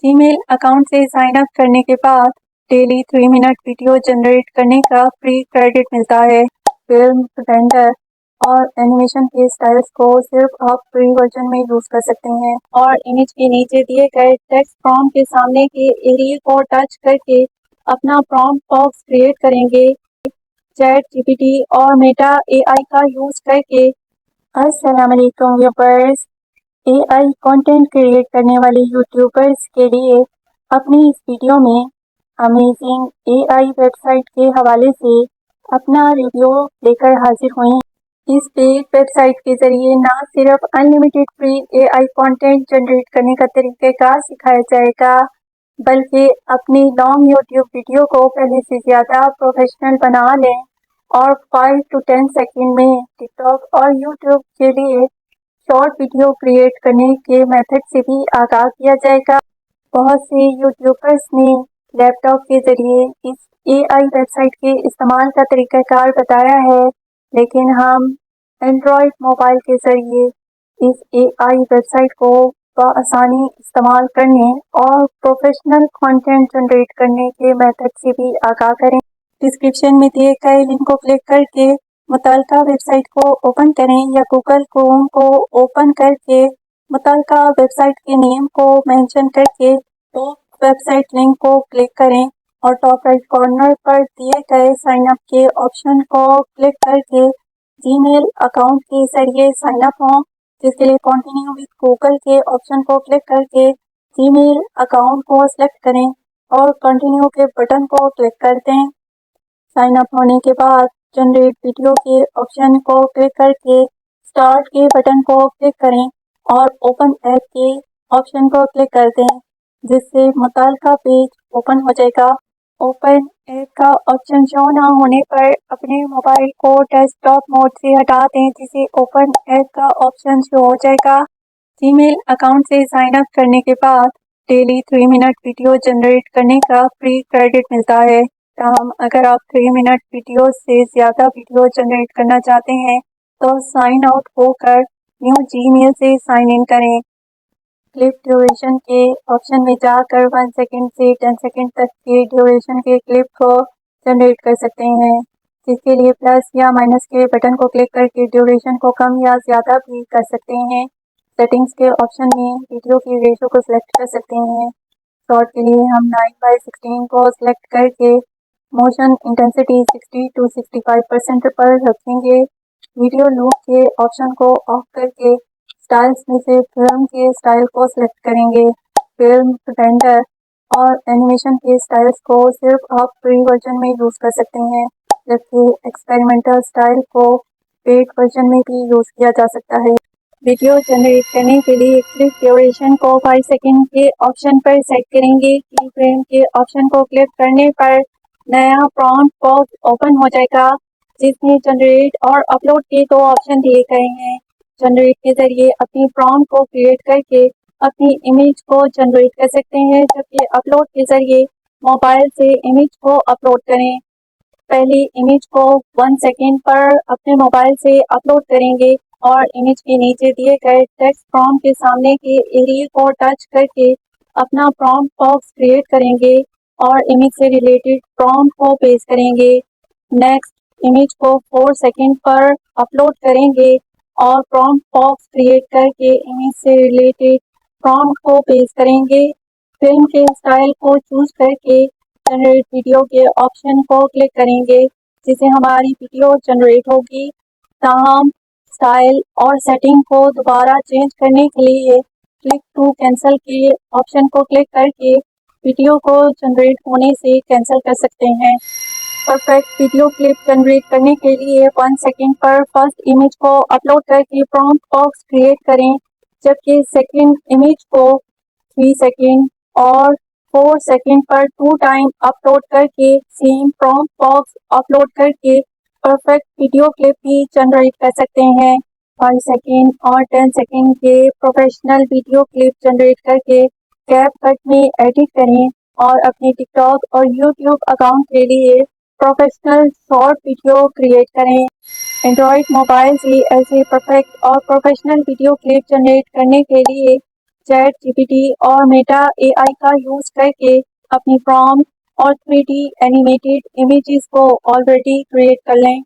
जी mail account से sign up करने के बाद डेली 3 मिनट वीडियो जनरेट करने का फ्री क्रेडिट मिलता है। फिल्म, रेंडर और एनिमेशन के स्टाइल्स को सिर्फ आप फ्री वर्जन में यूज कर सकते हैं और इमेज के नीचे दिए गए टेक्स्ट प्रॉम्प्ट के सामने के एरिया को टच करके अपना प्रॉम्प्ट बॉक्स क्रिएट करेंगे। चैट जीपीटी और मेटा एआई का यूज करके। अस्सलाम वालेकुम व्यूअर्स। एआई कंटेंट क्रिएट करने वाले यूट्यूबर्स के लिए अपनी इस वीडियो में अमेजिंग एआई वेबसाइट के हवाले से अपना रिव्यू लेकर हाजिर हुए हैं। इस पेड वेबसाइट के जरिए ना सिर्फ unlimited free AI content generate करने का तरीक़ाकार सिखाया जाएगा, बल्कि अपनी लॉन्ग यूट्यूब वीडियो को पहले से ज़्यादा प्रोफेशनल बना लें और 5 to 10 सेकंड में टिकटॉक और यूट्यूब के लिए शॉर्ट वीडियो क्रिएट करने के मेथड से भी आगाह किया जाएगा। बहुत से यूट्यूबर्स ने लैपटॉप के जरिए इस एआई वेबसाइट के इस्तेमाल का तरीक़ाकार बताया है, लेकिन हम एंड्रॉयड मोबाइल के जरिए इस एआई वेबसाइट को बआसानी इस्तेमाल करने और प्रोफेशनल कंटेंट जनरेट करने के मेथड से भी आगाह करें। डिस्क्रिप्शन में दिए गए लिंक को क्लिक करके मुतल्लिका वेबसाइट को ओपन करें या गूगल क्रोम को ओपन करके मुतल्लिका वेबसाइट के नेम को मेंशन करके तो वेबसाइट लिंक को क्लिक करें और टॉप राइट कॉर्नर पर दिए गए साइन अप के ऑप्शन को क्लिक करके जीमेल अकाउंट के जरिए साइन अप हों, जिसके लिए कंटिन्यू विद गूगल के ऑप्शन को क्लिक करके जीमेल अकाउंट को सिलेक्ट करें और कंटिन्यू के बटन को क्लिक कर दें। साइन अप होने के बाद जनरेट वीडियो के ऑप्शन को क्लिक करके स्टार्ट के बटन को क्लिक करें और ओपन ऐप के ऑप्शन को क्लिक कर दें, जिससे मुतल्लिका पेज ओपन हो जाएगा। ओपन ऐप का ऑप्शन शो ना होने पर अपने मोबाइल को डेस्कटॉप मोड से हटा दें, जिससे ओपन ऐप का ऑप्शन शो हो जाएगा। जीमेल अकाउंट से साइन अप करने के बाद डेली 3 मिनट वीडियो जनरेट करने का फ्री क्रेडिट मिलता है। ताहम अगर आप 3 मिनट वीडियो से ज़्यादा वीडियो जनरेट करना चाहते हैं तो साइन आउट होकर न्यू जीमेल से साइन इन करें। क्लिप ड्यूरेशन के ऑप्शन में जाकर 1 सेकंड से 10 सेकंड तक के ड्यूरेशन के क्लिप को जनरेट कर सकते हैं, जिसके लिए प्लस या माइनस के बटन को क्लिक करके ड्यूरेशन को कम या ज़्यादा भी कर सकते हैं। सेटिंग्स के ऑप्शन में वीडियो की रेशो को सिलेक्ट कर सकते हैं। शॉर्ट के लिए हम 9:16 को सिलेक्ट करके मोशन इंटेंसिटी 60 to 65% पर रखेंगे। वीडियो लूप के ऑप्शन को ऑफ करके स्टाइल्स में से फिल्म के स्टाइल को सिलेक्ट करेंगे। फिल्म, रेंडर और एनिमेशन के स्टाइल्स को सिर्फ आप फ्री वर्जन में यूज़ कर सकते हैं, जबकि एक्सपेरिमेंटल स्टाइल को पेड वर्जन में भी यूज़ किया जा सकता है। वीडियो जनरेट करने के लिए क्लिप ड्यूरेशन को 5 सेकंड के ऑप्शन पर सेट करेंगे। की फ्रेम के ऑप्शन को क्लिक करने पर नया प्रॉम्प्ट बॉक्स ओपन हो जाएगा, जिसमें जनरेट और अपलोड के 2 ऑप्शन दिए गए हैं। जनरेट के जरिए अपनी प्रॉम्प्ट को क्रिएट करके अपनी इमेज को जनरेट कर सकते हैं, जबकि अपलोड के जरिए मोबाइल से इमेज को अपलोड करें। पहली इमेज को 1 सेकंड पर अपने मोबाइल से अपलोड करेंगे और इमेज के नीचे दिए गए टेक्स्ट प्रॉम्प्ट के सामने के एरिया को टच करके अपना प्रॉम्प्ट बॉक्स क्रिएट करेंगे और इमेज से रिलेटेड प्रॉम्प्ट को पेस्ट करेंगे। नेक्स्ट इमेज को 4 सेकंड पर अपलोड करेंगे और प्रॉम्प्ट बॉक्स क्रिएट करके इमेज से रिलेटेड प्रॉम्प्ट को पेस्ट करेंगे। फिल्म के स्टाइल को चूज करके जनरेट वीडियो के ऑप्शन को क्लिक करेंगे, जिससे हमारी वीडियो जनरेट होगी। ताहम स्टाइल और सेटिंग को दोबारा चेंज करने के लिए क्लिक टू कैंसिल के ऑप्शन को क्लिक करके वीडियो को जनरेट होने से कैंसिल कर सकते हैं। परफेक्ट वीडियो क्लिप जनरेट करने के लिए 1 सेकंड पर फर्स्ट इमेज को अपलोड करके प्रॉम्प्ट बॉक्स क्रिएट करें, जबकि सेकंड इमेज को 3 सेकंड और 4 सेकंड पर 2 टाइम अपलोड करके सेम प्रॉम्प्ट बॉक्स अपलोड करके परफेक्ट वीडियो क्लिप भी जनरेट कर सकते हैं। 5 सेकंड और 10 सेकंड के प्रोफेशनल वीडियो क्लिप जनरेट करके कैपकट में एडिट करें और अपने टिकटॉक और यूट्यूब अकाउंट के लिए प्रोफेशनल शॉर्ट वीडियो क्रिएट करें। एंड्रॉयड मोबाइल से ऐसे परफेक्ट और प्रोफेशनल वीडियो क्लिप जनरेट करने के लिए चैट जीपीटी और मेटा एआई का यूज करके अपनी प्रॉम्प्ट और 3D एनिमेटेड इमेजेस को ऑलरेडी क्रिएट कर लें।